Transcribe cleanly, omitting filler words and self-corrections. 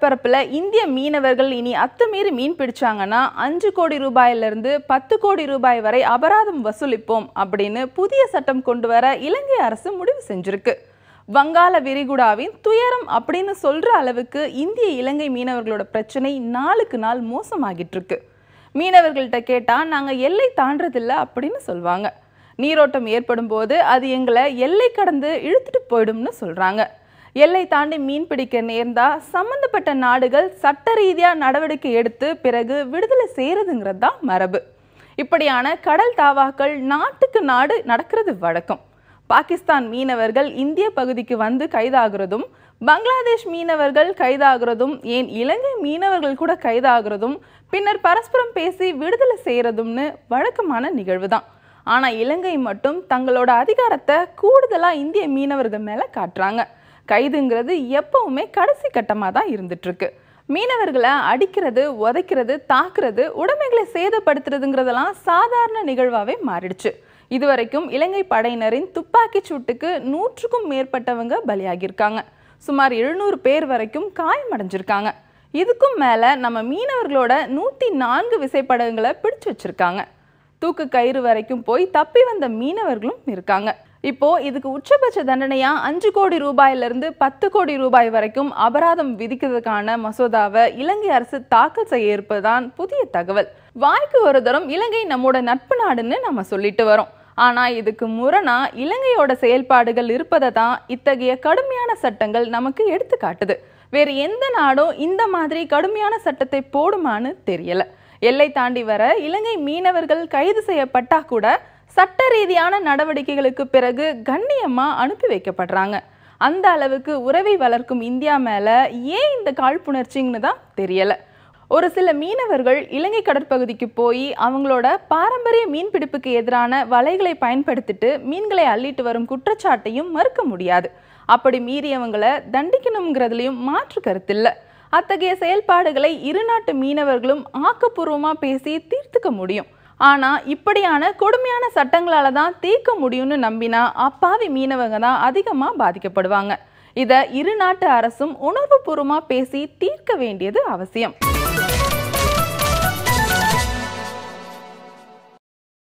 கடற்பரப்புல இந்திய மீனவர்கள் இனி அத்துமீறி மீன் பிடிச்சாங்கன்னா 5 கோடி ரூபாயிலிருந்து 10 கோடி ரூபாய் வரை அபராதம் வசூலிப்போம் அப்படின்னு புதிய சட்டம் கொண்டு வர இலங்கை அரசு முடிவு செஞ்சிருக்கு. வங்காள விரிகுடாவின் துயரம் அப்படின்னு சொல்ற அளவுக்கு இந்திய இலங்கை மீனவர்களோட பிரச்சனை நாளுக்கு நாள் மோசமாகிட்டு இருக்கு. மீனவர்கள்ட்ட கேட்டா நாங்க எல்லை தாண்டதில்லை அப்படின்னு சொல்வாங்க. நீரோட்டம் ஏற்படும் போது அது எங்களை எல்லை கடந்து இழுத்துட்டு போயிடும்னு சொல்றாங்க. எல்லை தாண்டி மீன் பிடிக்க நேர்ந்தா சம்பந்தப்பட்ட நாடுகள் சட்ட ரீதியா நடவடிக்கை எடுத்து பிறகு விடுதலை செய்யறதுங்கிறது தான் மரபு. இப்படியான கடல் தாவாக்கள் நாட்டுக்கு நாடு நடக்கிறது வழக்கம். பாகிஸ்தான் மீனவர்கள் இந்திய பகுதிக்கு வந்து கைதாகிறதும், பங்களாதேஷ் மீனவர்கள் கைதாகிறதும், ஏன் இலங்கை மீனவர்கள் கூட கைதாகிறதும் பின்னர் பரஸ்பரம் பேசி விடுதலை செய்யறதும்னு வழக்கமான நிகழ்வு தான். ஆனா இலங்கை மட்டும் தங்களோட அதிகாரத்தை கூடுதலா இந்திய மீனவர்கள் மேல காட்டுறாங்க. கைதுங்கிறது எப்பவுமே கடைசி கட்டமாக தான் இருந்துட்டு இருக்கு. மீனவர்களை அடிக்கிறது, உதைக்கிறது, தாக்குறது, உடைமைகளை சேதப்படுத்துறதுங்கிறதெல்லாம் சாதாரண நிகழ்வாகவே மாறிடுச்சு. இதுவரைக்கும் இலங்கை படையினரின் துப்பாக்கி சூட்டுக்கு 100க்கும் மேற்பட்டவங்க பலியாகியிருக்காங்க. சுமார் 700 பேர் வரைக்கும் காயமடைஞ்சிருக்காங்க. இதுக்கும் மேல நம்ம மீனவர்களோட 104 விசைப்படகுகளை பிடிச்சு வச்சிருக்காங்க. தூக்கு கயிறு வரைக்கும் போய் தப்பி வந்த மீனவர்களும் இருக்காங்க. இப்போ இதுக்கு உச்சபட்ச தண்டனையா 5 கோடி ரூபாயிலிருந்து 10 கோடி ரூபாய் வரைக்கும் அபராதம் விதிக்கிறதுக்கான மசோதாவை இலங்கை அரசு தாக்கல் செய்ய இருப்பதுதான் புதிய தகவல். வாய்க்கு ஒரு தரம் இலங்கை நம்மோட நட்பு நாடுன்னு நம்ம சொல்லிட்டு வரோம். ஆனா இதுக்கு முரணா இலங்கையோட செயல்பாடுகள் இருப்பதை தான் இத்தகைய கடுமையான சட்டங்கள் நமக்கு எடுத்து காட்டுது. வேறு எந்த நாடும் இந்த மாதிரி கடுமையான சட்டத்தை போடுமான்னு தெரியல. எல்லை தாண்டி வர இலங்கை மீனவர்கள் கைது செய்யப்பட்டா கூட சட்ட ரீதியான நடவடிக்கைகளுக்கு பிறகு கண்ணியமா அனுப்பி வைக்கப்படுறாங்க. அந்த அளவுக்கு உறவை வளர்க்கும் இந்தியா மேல ஏன் இந்த காழ்ப்புணர்ச்சின்னு தான் தெரியல. ஒரு சில மீனவர்கள் இலங்கை கடற்பகுதிக்கு போய் அவங்களோட பாரம்பரிய மீன்பிடிப்புக்கு எதிரான வலைகளை பயன்படுத்திட்டு மீன்களை அள்ளிட்டு வரும் குற்றச்சாட்டையும் மறுக்க முடியாது. அப்படி மீறியவங்களை தண்டிக்கணுங்கிறதுலையும் மாற்று கருத்தில்லை. அத்தகைய செயல்பாடுகளை இரு நாட்டு மீனவர்களும் ஆக்கப்பூர்வமா பேசி தீர்த்துக்க முடியும். ஆனா இப்படியான கொடுமையான சட்டங்களால தான் தீர்க்க முடியும்னு நம்பினா அப்பாவி மீனவங்க தான் அதிகமா பாதிக்கப்படுவாங்க. இதை இரு நாட்டு அரசும் உணர்வுபூர்வமா பேசி தீர்க்க வேண்டியது அவசியம்.